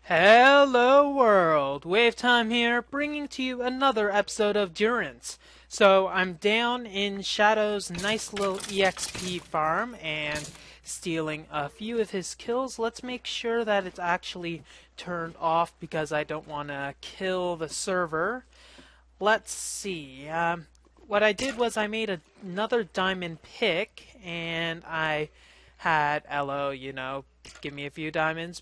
Hello world! WayofTime here, bringing to you another episode of Durance. So I'm down in Shadow's nice little EXP farm and stealing a few of his kills. Let's make sure that it's actually turned off because I don't want to kill the server. Let's see. What I did was I made another diamond pick and I had Elo, give me a few diamonds,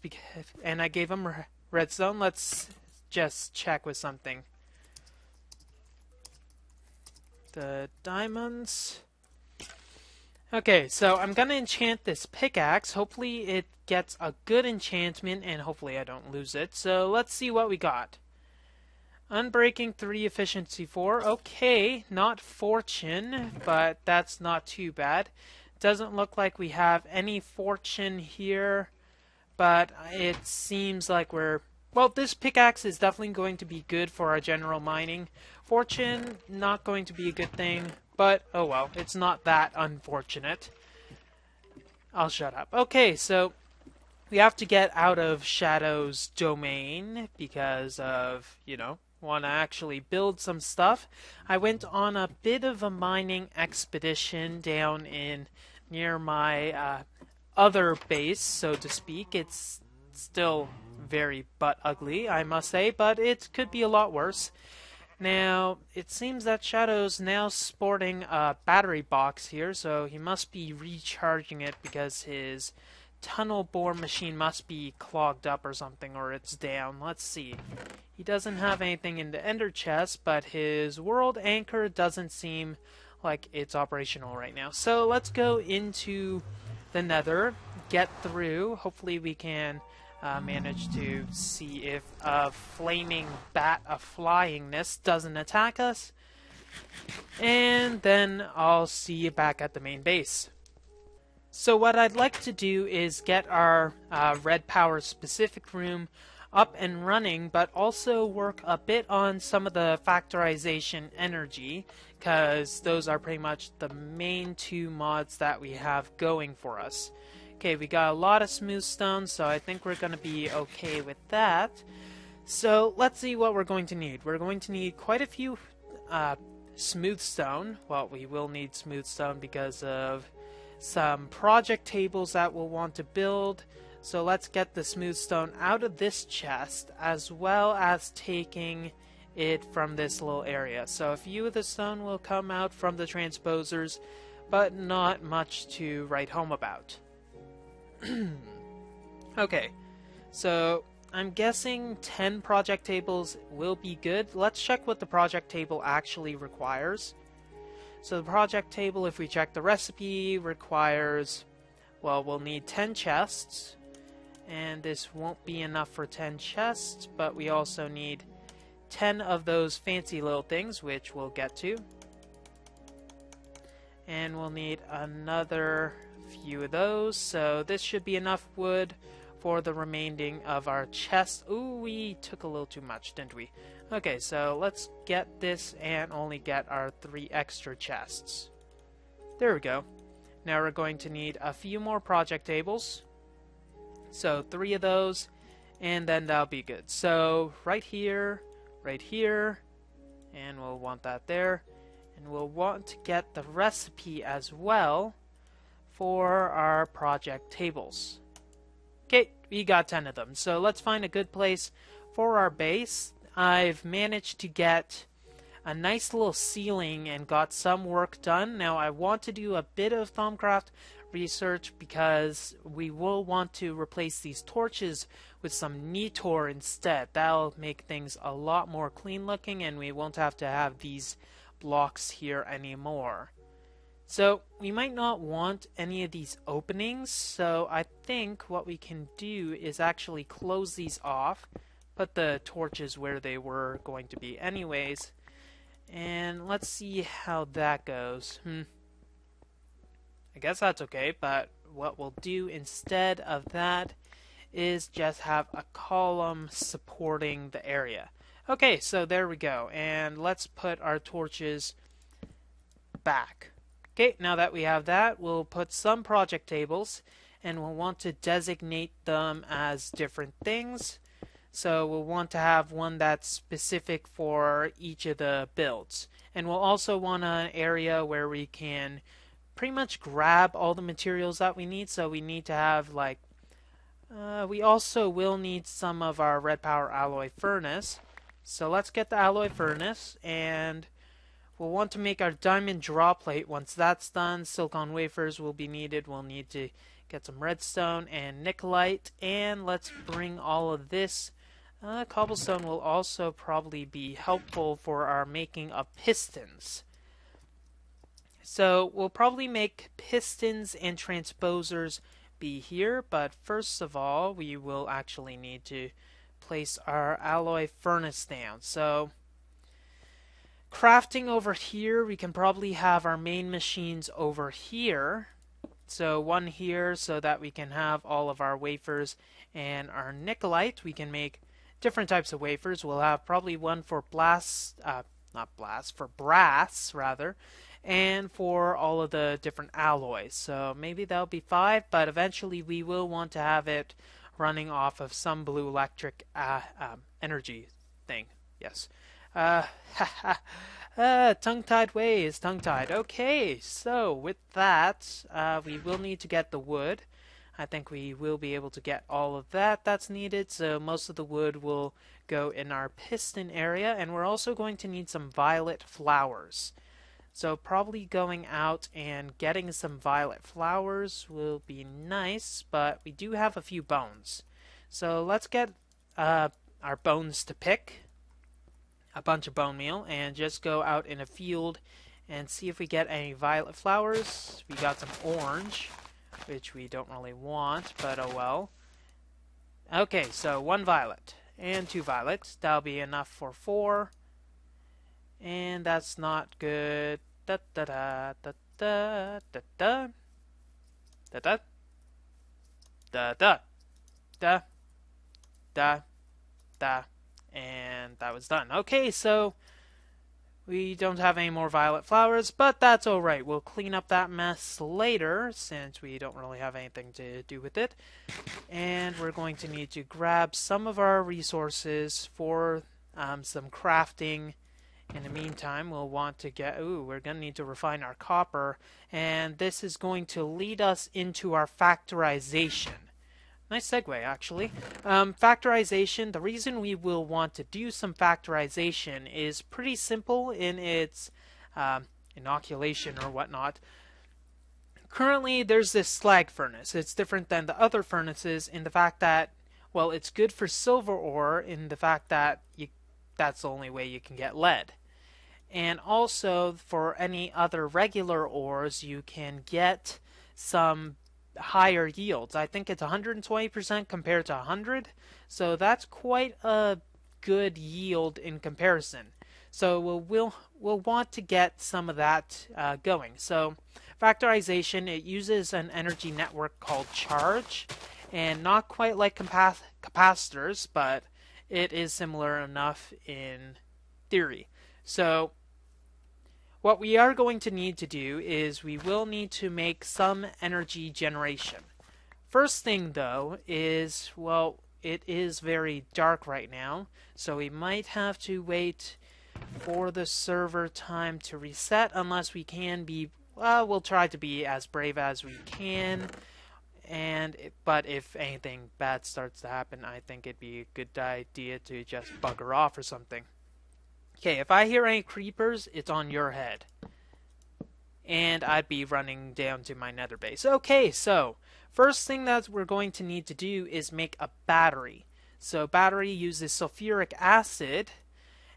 and I gave him redstone. Let's just check with something. The diamonds. Okay, so I'm gonna enchant this pickaxe. Hopefully it gets a good enchantment, and hopefully I don't lose it. So let's see what we got. Unbreaking 3, efficiency 4. Okay, not fortune, but that's not too bad. Doesn't look like we have any fortune here, but it seems like well, this pickaxe is definitely going to be good for our general mining. Fortune, not going to be a good thing, but oh well, it's not that unfortunate. I'll shut up. Okay, so we have to get out of Shadow's domain because of, want to actually build some stuff. I went on a bit of a mining expedition down in near my other base, so to speak. It's still very butt ugly, I must say, but it could be a lot worse. Now, it seems that Shadow's now sporting a battery box here, so he must be recharging it because his tunnel bore machine must be clogged up or something, or it's down. Let's see. He doesn't have anything in the ender chest, but his world anchor doesn't seem like it's operational right now. So let's go into the nether, get through. Hopefully we can manage to see if a flaming bat of flyingness doesn't attack us. And then I'll see you back at the main base. So what I'd like to do is get our red power specific room up and running, but also work a bit on some of the factorization energy, because those are pretty much the main two mods that we have going for us. Okay, we got a lot of smooth stone, so I think we're going to be okay with that. So let's see what we're going to need. We're going to need quite a few smooth stone. Well, we will need smooth stone because of some project tables that we'll want to build. So let's get the smooth stone out of this chest, as well as taking it from this little area. So a few of the stone will come out from the transposers, but not much to write home about. Okay, so I'm guessing 10 project tables will be good. Let's check what the project table actually requires. So the project table, if we check the recipe, requires, well, we'll need 10 chests. And this won't be enough for 10 chests, but we also need 10 of those fancy little things, which we'll get to. And we'll need another few of those, so this should be enough wood for the remaining of our chest. Ooh, we took a little too much, didn't we? Okay, so let's get this and only get our 3 extra chests. There we go. Now we're going to need a few more project tables. So 3 of those, and then that'll be good. So right here, and we'll want that there. And we'll want to get the recipe as well for our project tables. Okay, we got 10 of them. So let's find a good place for our base. I've managed to get a nice little ceiling and got some work done. Now I want to do a bit of Thaumcraft research because we will want to replace these torches with some Nitor instead. That'll make things a lot more clean looking and we won't have to have these blocks here anymore. So we might not want any of these openings, so I think what we can do is actually close these off, put the torches where they were going to be anyways, and let's see how that goes. I guess that's okay, but what we'll do instead of that is just have a column supporting the area. Okay, so there we go, and let's put our torches back. Okay, now that we have that, we'll put some project tables, and we'll want to designate them as different things. So we'll want to have one that's specific for each of the builds. And we'll also want an area where we can pretty much grab all the materials that we need. So we need to have like, we also will need some of our red power alloy furnace. So let's get the alloy furnace, and we'll want to make our diamond draw plate. Once that's done, silicon wafers will be needed. We'll need to get some redstone and nickelite, and let's bring all of this. Cobblestone will also probably be helpful for our making of pistons. So we'll probably make pistons and transposers be here, but first of all we will actually need to place our alloy furnace down. So crafting over here, we can probably have our main machines over here. So one here so that we can have all of our wafers and our nickelite. We can make different types of wafers. We'll have probably one for for brass rather, and for all of the different alloys. So maybe that'll be 5, but eventually we will want to have it running off of some blue electric energy thing. Yes. Tongue-tied ways, tongue-tied. Okay, so with that, we will need to get the wood. I think we will be able to get all of that that's needed, so most of the wood will go in our piston area, and we're also going to need some violet flowers. So probably going out and getting some violet flowers will be nice, but we do have a few bones. So let's get our bones to pick, a bunch of bone meal, and just go out in a field and see if we get any violet flowers. We got some orange, which we don't really want, but oh well. Okay, so 1 violet and 2 violets. That'll be enough for 4. And that's not good. Da da da da da da da da da da da da da da, and that was done. Okay, so we don't have any more violet flowers, but that's alright. We'll clean up that mess later since we don't really have anything to do with it. And we're going to need to grab some of our resources for some crafting. In the meantime, we'll want to get, we're going to need to refine our copper, and this is going to lead us into our factorization. Nice segue, actually. Factorization, the reason we will want to do some factorization is pretty simple in its inoculation or whatnot. Currently, there's this slag furnace. It's different than the other furnaces in the fact that, well, it's good for silver ore in the fact that that's the only way you can get lead. And also, for any other regular ores, you can get some higher yields. I think it's 120% compared to 100, so that's quite a good yield in comparison. So we'll want to get some of that going. So factorization, it uses an energy network called charge, and not quite like capacitors, but it is similar enough in theory. So what we are going to need to do is we will need to make some energy generation. First thing though is, well, it is very dark right now, so we might have to wait for the server time to reset unless we can be, well, we'll try to be as brave as we can. But if anything bad starts to happen, I think it'd be a good idea to just bugger off or something. Okay, if I hear any creepers, it's on your head. And I'd be running down to my nether base. Okay, so first thing that we're going to need to do is make a battery. So battery uses sulfuric acid,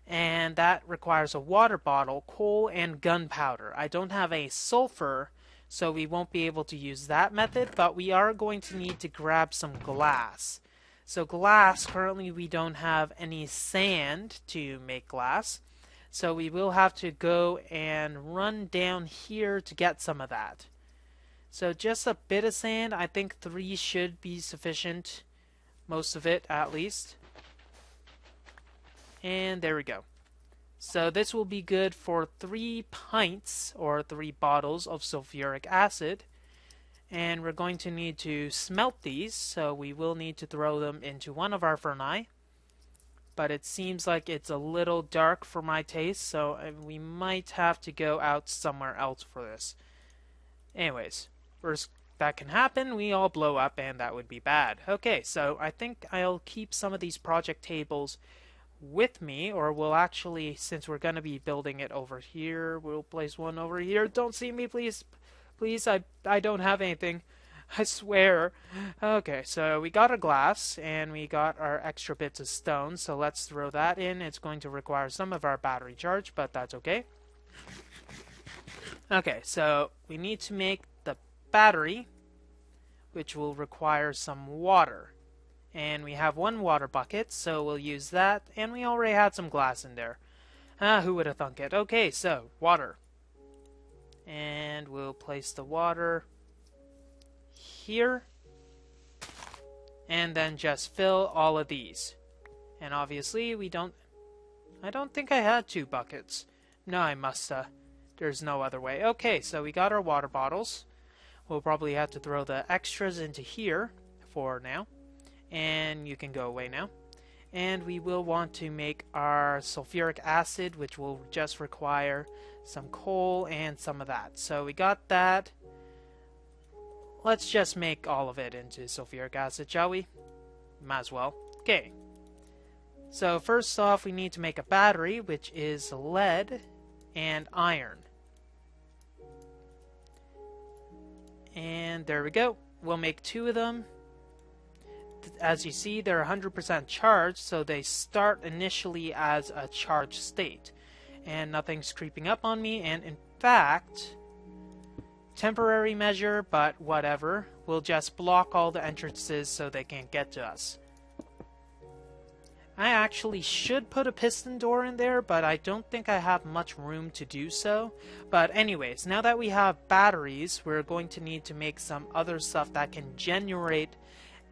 and that requires a water bottle, coal, and gunpowder. I don't have any sulfur, so we won't be able to use that method, but we are going to need to grab some glass. So glass, currently we don't have any sand to make glass, so we will have to go and run down here to get some of that. So just a bit of sand, I think 3 should be sufficient, most of it at least. And there we go. So this will be good for 3 pints or 3 bottles of sulfuric acid. And we're going to need to smelt these, so we will need to throw them into one of our furnace. but it seems like it's a little dark for my taste, so we might have to go out somewhere else for this. Anyways, worst that can happen, we all blow up, and that would be bad. Okay, so I think I'll keep some of these project tables with me, or we'll actually, since we're going to be building it over here, we'll place one over here. Don't see me, please. Please, I don't have anything. I swear. Okay, so we got a glass, and we got our extra bits of stone, so let's throw that in. It's going to require some of our battery charge, but that's okay. Okay, so we need to make the battery, which will require some water. And we have one water bucket, so we'll use that, and we already had some glass in there. Who would have thunk it? Okay, so, water. And we'll place the water here, and then just fill all of these. And obviously, I don't think I had 2 buckets. No, I must, there's no other way. Okay, so we got our water bottles. We'll probably have to throw the extras into here for now. And you can go away now. And we will want to make our sulfuric acid, which will just require some coal and some of that. So we got that. Let's just make all of it into sulfuric acid, shall we? Might as well. Okay. So first off, we need to make a battery, which is lead and iron. And there we go. We'll make 2 of them. As you see, they're 100% charged, so they start initially as a charged state. And nothing's creeping up on me, and in fact, temporary measure, but whatever, we'll just block all the entrances so they can't get to us. I actually should put a piston door in there, but I don't think I have much room to do so. But anyways, now that we have batteries, we're going to need to make some other stuff that can generate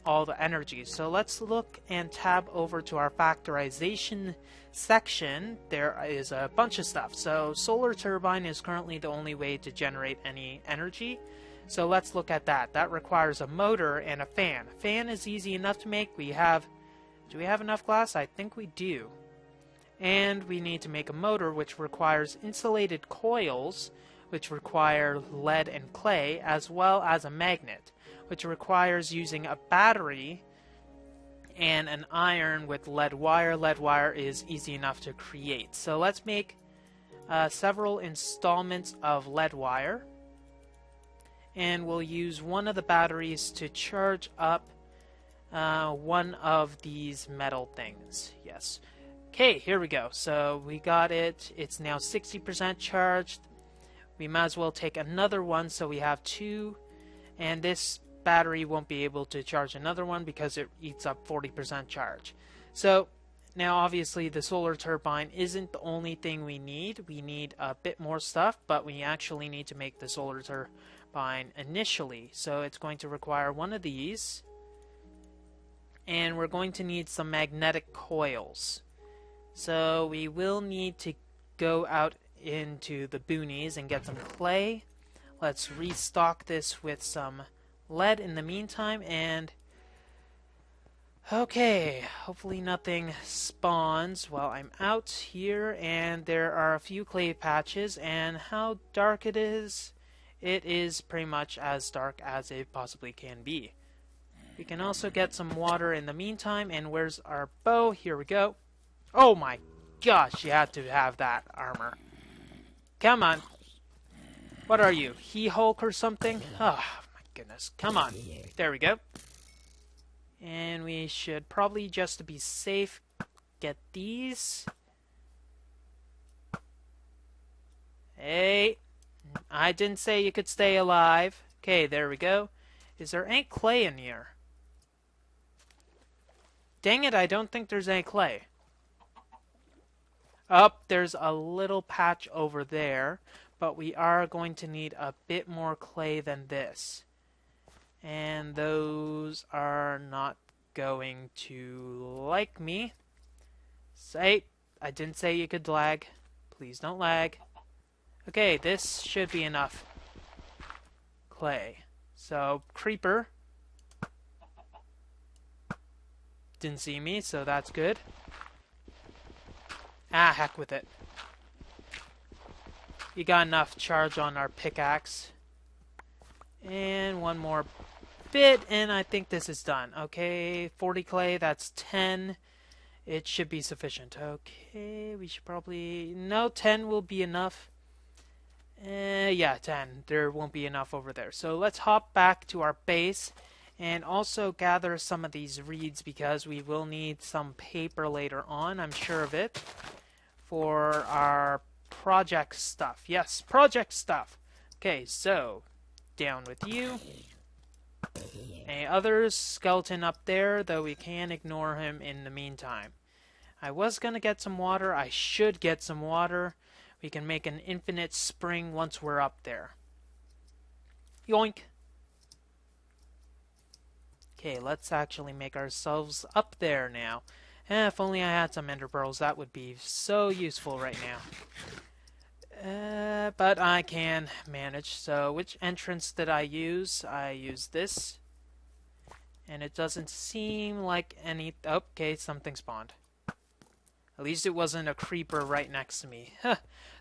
all the energy. So let's look and tab over to our factorization section. There is a bunch of stuff. So solar turbine is currently the only way to generate any energy. So let's look at that. That requires a motor and a fan. A fan is easy enough to make. Do we have enough glass? I think we do. And we need to make a motor, which requires insulated coils, which require lead and clay, as well as a magnet, which requires using a battery and an iron with lead wire. Lead wire is easy enough to create. So let's make several installments of lead wire. And we'll use one of the batteries to charge up one of these metal things. Yes. Okay, here we go. So we got it. It's now 60% charged. We might as well take another one so we have 2. And this battery won't be able to charge another one because it eats up 40% charge. So now obviously the solar turbine isn't the only thing we need. We need a bit more stuff, but we actually need to make the solar turbine initially. So it's going to require one of these. And we're going to need some magnetic coils. So we will need to go out into the boonies and get some clay. Let's restock this with some lead in the meantime, and okay, hopefully nothing spawns while I'm out here. And there are a few clay patches, and how dark it is pretty much as dark as it possibly can be. We can also get some water in the meantime. And where's our bow? Here we go. Oh my gosh, you had to have that armor. Come on. What are you, He-Hulk or something? Oh my goodness. Come on. There we go. And we should probably, just to be safe, get these. Hey, I didn't say you could stay alive. Okay, there we go. Is there any clay in here? Dang it, I don't think there's any clay. There's a little patch over there, but we are going to need a bit more clay than this. And those are not going to like me. Say, I didn't say you could lag. Please don't lag. Okay, this should be enough clay. So, creeper didn't see me, so that's good. Ah, heck with it. We got enough charge on our pickaxe. And one more bit, and I think this is done. Okay, 40 clay, that's 10. It should be sufficient. Okay, we should probably... No, 10 will be enough. Yeah, 10. There won't be enough over there. So let's hop back to our base and also gather some of these reeds because we will need some paper later on, I'm sure of it, for our project stuff. Yes, project stuff. Okay, so down with you. Any others? Skeleton up there, though we can ignore him in the meantime. I was going to get some water. I should get some water. We can make an infinite spring once we're up there. Yoink! Okay, let's actually make ourselves up there now. If only I had some ender pearls, that would be so useful right now. But I can manage. So which entrance did I use? I used this. And it doesn't seem like any... Okay, something spawned. At least it wasn't a creeper right next to me.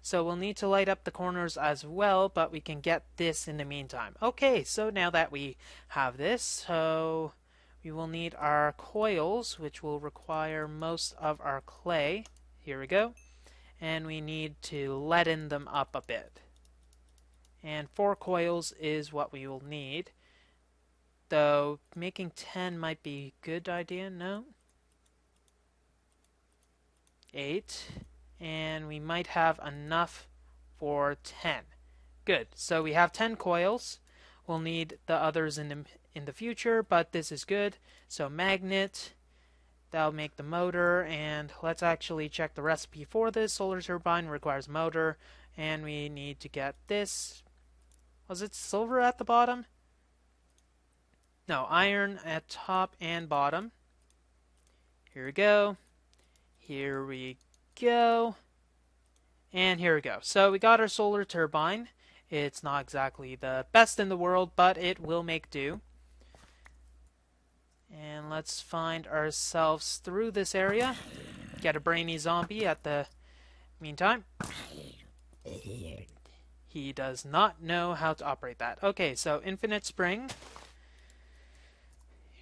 So we'll need to light up the corners as well, but we can get this in the meantime. Okay, so now that we have this, so we will need our coils, which will require most of our clay. Here we go. And we need to leaden them up a bit. And 4 coils is what we will need. Though making 10 might be a good idea, no? 8, and we might have enough for 10. Good. So we have 10 coils. We'll need the others in the future, but this is good. So magnet, that'll make the motor, and let's actually check the recipe for this. Solar turbine requires motor, and we need to get this. Was it silver at the bottom? No, iron at top and bottom. Here we go. Here we go. And here we go. So we got our solar turbine. It's not exactly the best in the world, but it will make do. And let's find ourselves through this area. Get a brainy zombie at the meantime. He does not know how to operate that. Okay, so infinite spring.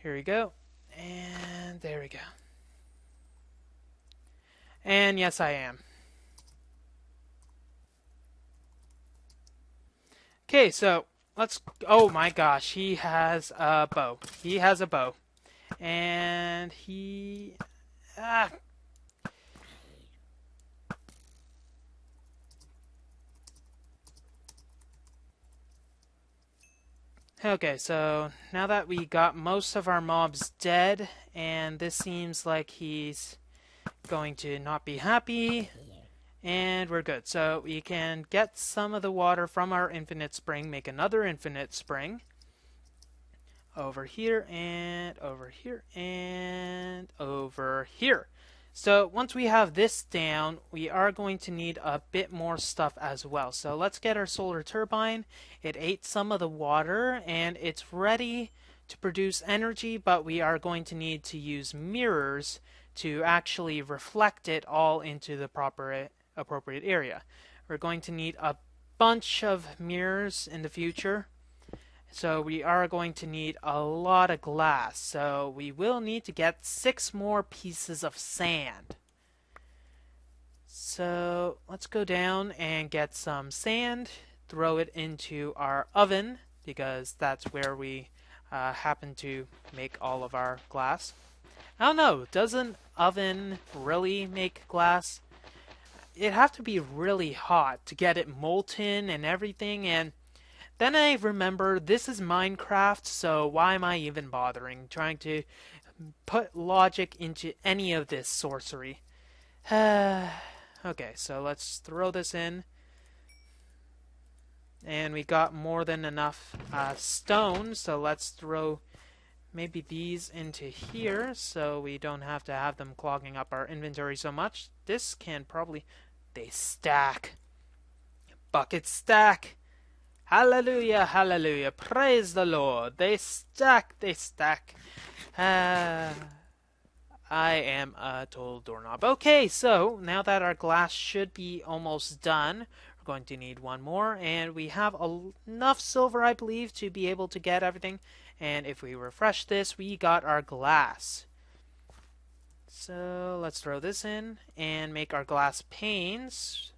Here we go. And there we go. And yes, I am. Okay, so let's... Oh my gosh, he has a bow. He has a bow. And he... Okay, so now that we got most of our mobs dead, and this seems like he's going to not be happy, and we're good. So we can get some of the water from our infinite spring, make another infinite spring over here and over here and over here. So once we have this down, we are going to need a bit more stuff as well. So let's get our solar turbine. It ate some of the water and it's ready to produce energy, but we are going to need to use mirrors to actually reflect it all into the appropriate area. We're going to need a bunch of mirrors in the future. So we are going to need a lot of glass. So we will need to get 6 more pieces of sand. So let's go down and get some sand, throw it into our oven, because that's where we happen to make all of our glass. I don't know, doesn't oven really make glass? It'd have to be really hot to get it molten and everything, and then I remember this is Minecraft, so why am I even bothering trying to put logic into any of this sorcery? Okay, so let's throw this in. And we got more than enough stone, so let's throw maybe these into here so we don't have to have them clogging up our inventory so much. This can probably... They stack. Buckets stack. Hallelujah, hallelujah. Praise the Lord. They stack, they stack. I am a total doorknob. Okay, so now that our glass should be almost done, we're going to need one more, and we have enough silver, I believe, to be able to get everything. And if we refresh this, we got our glass. So let's throw this in and make our glass panes.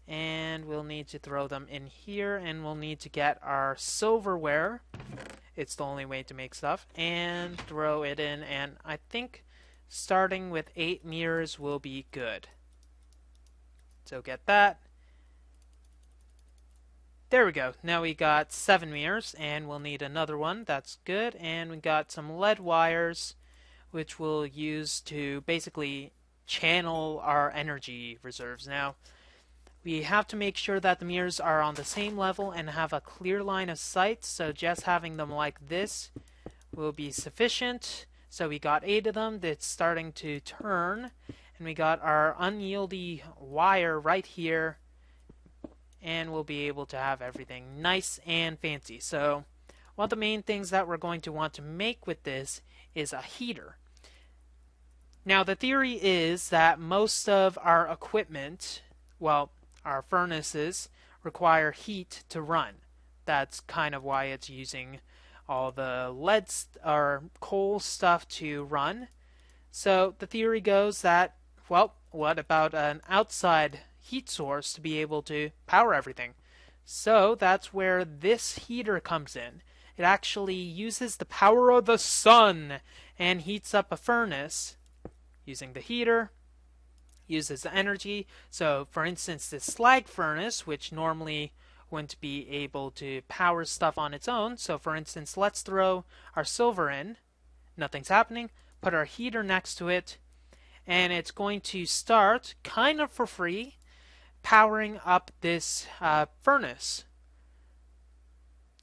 And we'll need to throw them in here, and we'll need to get our silverware. It's the only way to make stuff, and throw it in, and I think starting with 8 mirrors will be good. So get that. There we go. Now we got 7 mirrors, and we'll need another one. That's good. And we got some lead wires, which we'll use to basically channel our energy reserves. Now, we have to make sure that the mirrors are on the same level and have a clear line of sight, so just having them like this will be sufficient. So we got 8 of them that's starting to turn, and we got our unyieldy wire right here, and we'll be able to have everything nice and fancy. So one of the main things that we're going to want to make with this is a heater. Now the theory is that most of our equipment, well, our furnaces, require heat to run. That's kind of why it's using all the lead or coal stuff to run. So the theory goes that, well, what about an outside heat source to be able to power everything? So that's where this heater comes in. It actually uses the power of the sun and heats up a furnace using the heater. Uses the energy. So for instance, this slag furnace, which normally wouldn't be able to power stuff on its own. So for instance, let's throw our silver in. Nothing's happening. Put our heater next to it, and it's going to start kind of for free powering up this furnace.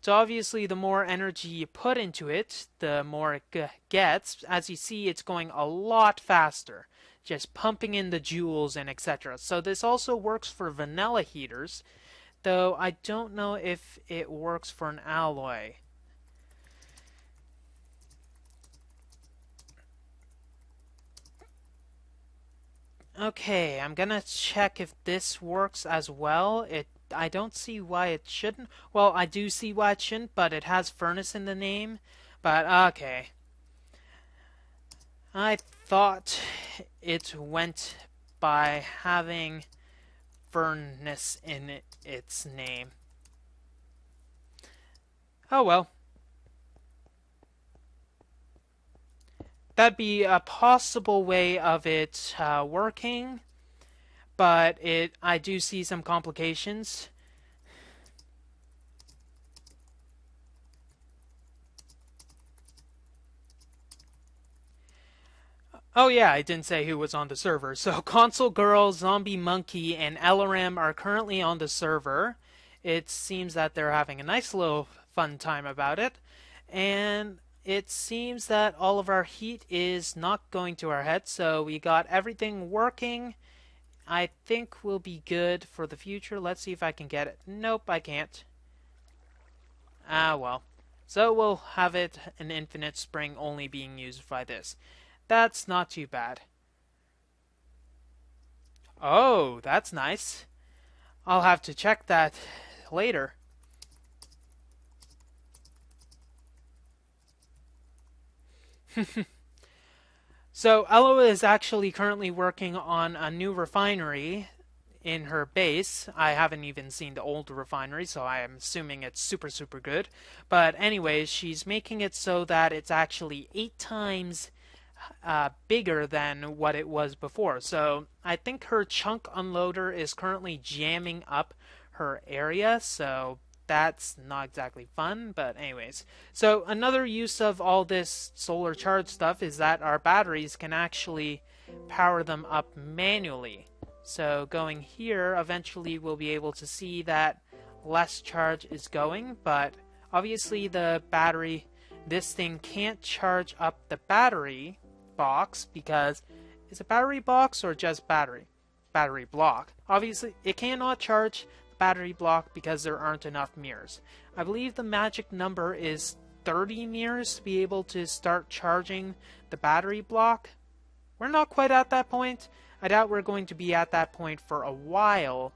So obviously the more energy you put into it, the more it gets. As you see, it's going a lot faster, just pumping in the joules and etc. So this also works for vanilla heaters, though I don't know if it works for an alloy. Okay, I'm gonna check if this works as well. I don't see why it shouldn't. Well, I do see why it shouldn't, but it has furnace in the name. But okay. I thought it went by having furnace in its name. Oh well. That'd be a possible way of it working, but I do see some complications. Oh yeah, I didn't say who was on the server. So Console Girl, Zombie Monkey, and LRM are currently on the server. It seems that they're having a nice little fun time about it. And it seems that all of our heat is not going to our head, so we got everything working. I think we'll be good for the future. Let's see if I can get it. Nope, I can't. Ah, well. So we'll have it an infinite spring only being used by this. That's not too bad. Oh, that's nice. I'll have to check that later. So Ella is actually currently working on a new refinery in her base. I haven't even seen the old refinery, so I am assuming it's super, super good. But anyways, she's making it so that it's actually 8 times bigger than what it was before. So I think her chunk unloader is currently jamming up her area, so that's not exactly fun, but anyways. So another use of all this solar charge stuff is that our batteries can actually power them up manually. So going here, eventually we'll be able to see that less charge is going, but obviously the battery, this thing can't charge up the battery box because is it battery box or just battery block. Obviously it cannot charge the battery block because there aren't enough mirrors. I believe the magic number is 30 mirrors to be able to start charging the battery block. we're not quite at that point. I doubt we're going to be at that point for a while,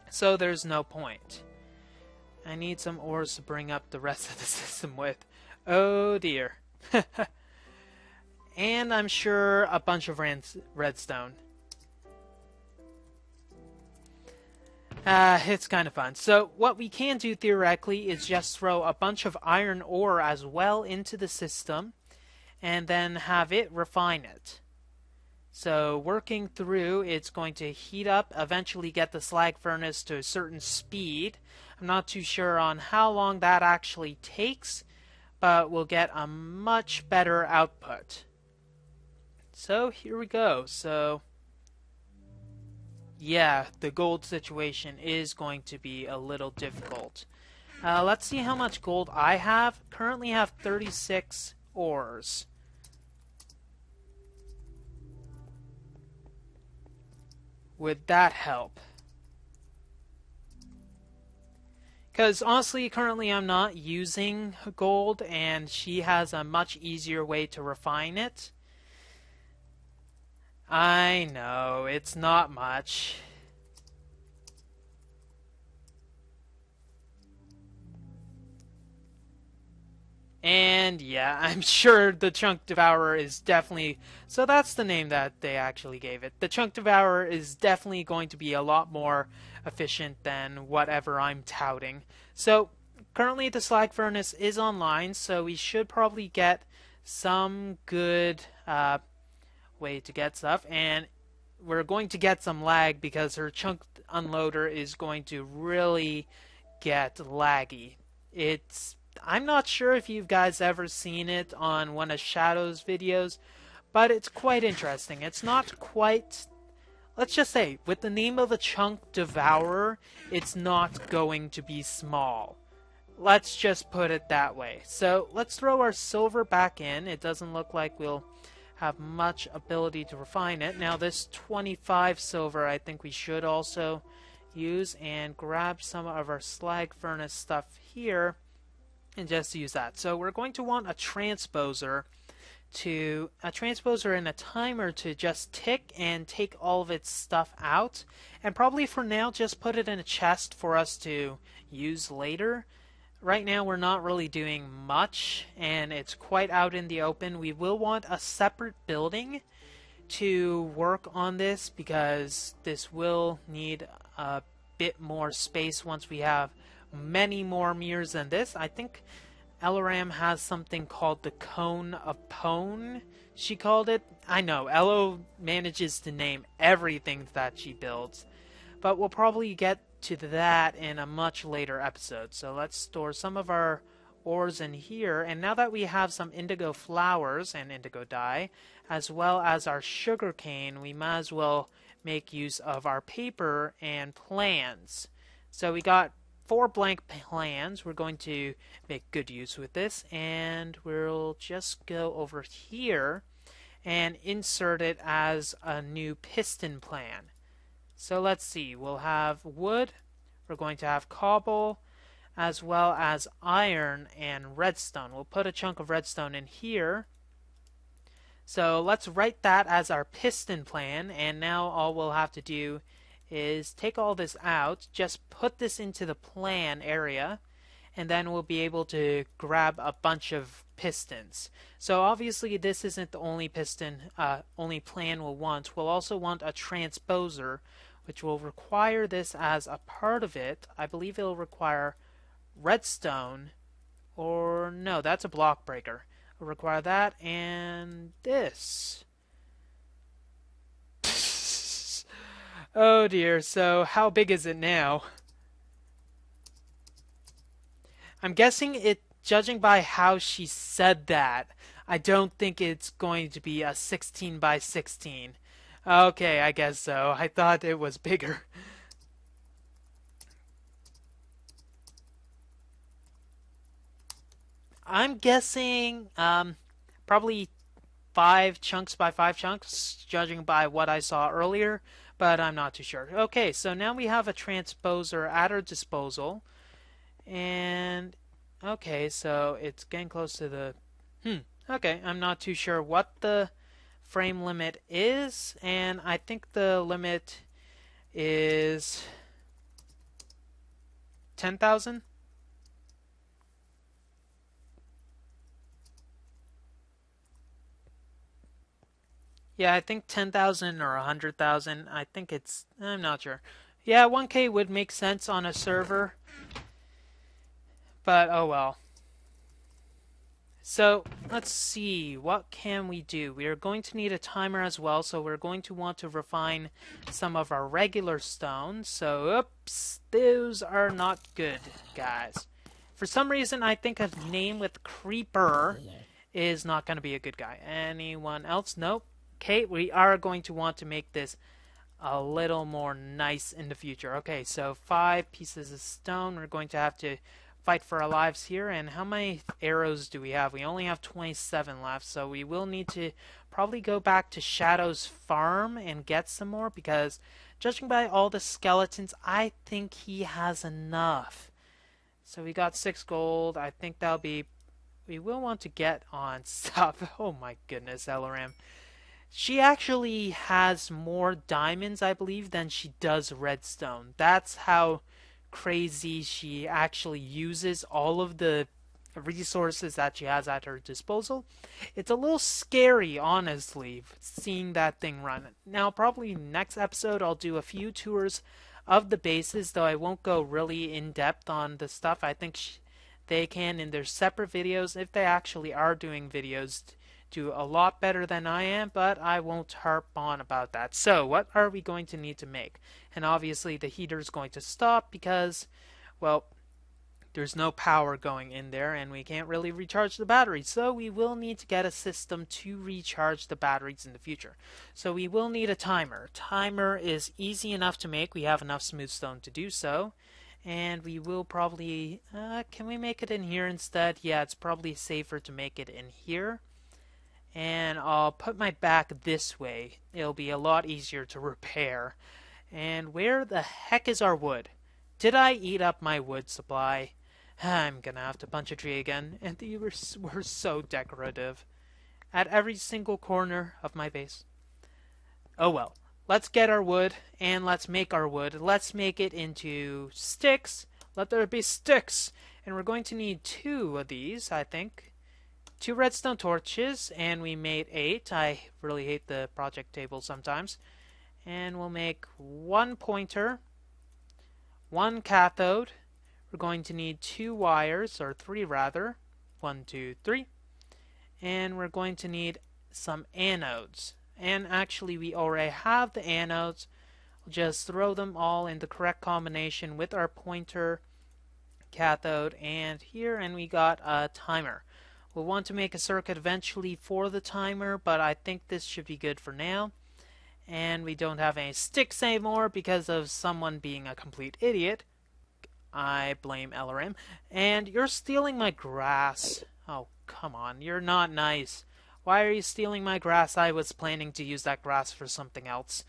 so there's no point. I need some ores to bring up the rest of the system with. Oh dear. And I'm sure a bunch of redstone. It's kind of fun. So what we can do theoretically is just throw a bunch of iron ore as well into the system and then have it refine it. So working through, it's going to heat up, eventually get the slag furnace to a certain speed. I'm not too sure on how long that actually takes, but we'll get a much better output. So here we go. So yeah, the gold situation is going to be a little difficult. Let's see how much gold I have. Currently have 36 ores. Would that help? Because honestly, currently I'm not using gold, and she has a much easier way to refine it. I know, it's not much. And yeah, I'm sure the Chunk Devourer is definitely... So that's the name that they actually gave it. The Chunk Devourer is definitely going to be a lot more efficient than whatever I'm touting. So currently the Slag Furnace is online, so we should probably get some good way to get stuff. And we're going to get some lag because her Chunk Unloader is going to really get laggy. I'm not sure if you guys ever seen it on one of Shadow's videos, but it's quite interesting. It's not quite... Let's just say, with the name of the Chunk Devourer, it's not going to be small. Let's just put it that way. So let's throw our silver back in. It doesn't look like we'll have much ability to refine it. Now this 25 silver I think we should also use, and grab some of our slag furnace stuff here and just use that. So we're going to want a transposer and a timer to just tick and take all of its stuff out, and probably for now just put it in a chest for us to use later. Right now we're not really doing much and it's quite out in the open. We will want a separate building to work on this because this will need a bit more space once we have many more mirrors than this. I think Elaram has something called the Cone of Pone, she called it. I know, Elo manages to name everything that she builds, but we'll probably get to that in a much later episode. So let's store some of our ores in here, and now that we have some indigo flowers and indigo dye, as well as our sugar cane, we might as well make use of our paper and plans. So we got 4 blank plans. We're going to make good use with this, and we'll just go over here and insert it as a new piston plan. So let's see, we'll have wood, we're going to have cobble, as well as iron and redstone. We'll put a chunk of redstone in here. So let's write that as our piston plan, and now all we'll have to do is take all this out, just put this into the plan area, and then we'll be able to grab a bunch of pistons. So obviously this isn't the only only plan we'll want. We'll also want a transposer, which will require this as a part of it. I believe it'll require redstone, or no, that's a block breaker. It'll require that and this. Oh dear, so how big is it now? I'm guessing it, judging by how she said that, I don't think it's going to be a 16 by 16. Okay, I guess so. I thought it was bigger. I'm guessing probably 5 chunks by 5 chunks, judging by what I saw earlier, but I'm not too sure. Okay, so now we have a transposer at our disposal, and okay, so it's getting close to the... Okay, I'm not too sure what the frame limit is, and I think the limit is 10,000. Yeah, I think 10,000 or 100,000. I think I'm not sure. Yeah, 1K would make sense on a server, but oh well. So let's see, what can we do? We are going to need a timer as well, so we're going to want to refine some of our regular stones. So, oops, those are not good, guys. For some reason, I think a name with Creeper is not going to be a good guy. Anyone else? Nope. Okay, we are going to want to make this a little more nice in the future. Okay, so 5 pieces of stone. We're going to have to fight for our lives here. And how many arrows do we have? We only have 27 left, so we will need to probably go back to Shadow's farm and get some more, because judging by all the skeletons, I think he has enough. So we got 6 gold. I think that'll be... We will want to get on stuff. Oh my goodness, Elaram. She actually has more diamonds, I believe, than she does redstone. That's how crazy she actually uses all of the resources that she has at her disposal. It's a little scary, honestly, seeing that thing run. Now, probably next episode, I'll do a few tours of the bases, though I won't go really in depth on the stuff. I think they can, in their separate videos, if they actually are doing videos, do a lot better than I am, but I won't harp on about that. So, what are we going to need to make? And obviously the heater's going to stop because, well, there's no power going in there and we can't really recharge the batteries. So we will need to get a system to recharge the batteries in the future. So we will need a timer. Timer is easy enough to make. We have enough smooth stone to do so. And we will probably, can we make it in here instead? Yeah, it's probably safer to make it in here. And I'll put my back this way. It'll be a lot easier to repair. And where the heck is our wood? Did I eat up my wood supply? I'm gonna have to punch a tree again. And these were so decorative. At every single corner of my base. Oh well. Let's get our wood, and let's make our wood. Let's make it into sticks. Let there be sticks. And we're going to need 2 of these, I think. 2 redstone torches, and we made 8. I really hate the project table sometimes. And we'll make 1 pointer, 1 cathode. We're going to need 2 wires, or 3 rather. 1, 2, 3. And we're going to need some anodes. And actually we already have the anodes. We'll just throw them all in the correct combination with our pointer, cathode, and here, and we got a timer. We'll want to make a circuit eventually for the timer, but I think this should be good for now. And we don't have any sticks anymore because of someone being a complete idiot. I blame LRM. And you're stealing my grass. Oh, come on. You're not nice. Why are you stealing my grass? I was planning to use that grass for something else.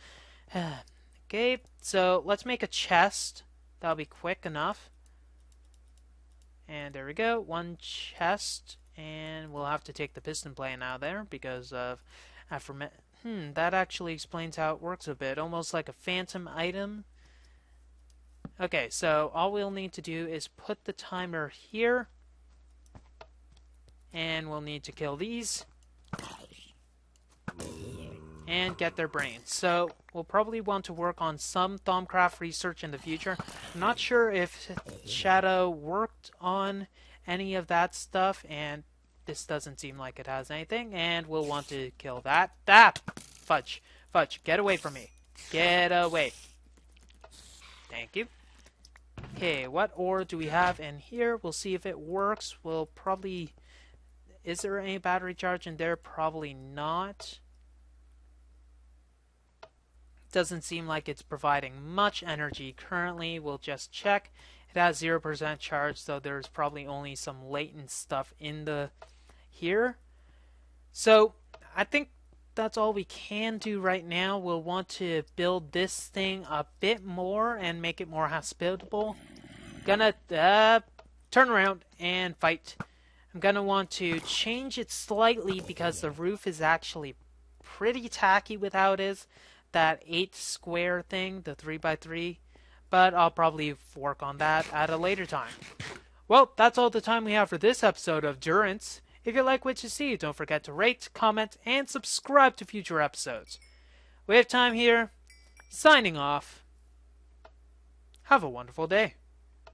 Okay, so let's make a chest. That'll be quick enough. And there we go. 1 chest. And we'll have to take the piston plate out there because of that actually explains how it works a bit. Almost like a phantom item. Okay, so all we'll need to do is put the timer here. And we'll need to kill these. And get their brains. So we'll probably want to work on some Thaumcraft research in the future. I'm not sure if Shadow worked on any of that stuff, and this doesn't seem like it has anything, and we'll want to kill that. Fudge. Fudge, get away from me. Get away. Thank you. Okay, what ore do we have in here? We'll see if it works. We'll probably... Is there any battery charge in there? Probably not. Doesn't seem like it's providing much energy currently. We'll just check. It has 0% charge, so there's probably only some latent stuff in the here. So I think that's all we can do right now. We'll want to build this thing a bit more and make it more hospitable. Gonna turn around and fight. I'm gonna want to change it slightly because the roof is actually pretty tacky with how it is. That 8 square thing, the 3x3. But I'll probably work on that at a later time. Well, that's all the time we have for this episode of Durance. If you like what you see, don't forget to rate, comment, and subscribe to future episodes. WayofTime here, signing off. Have a wonderful day.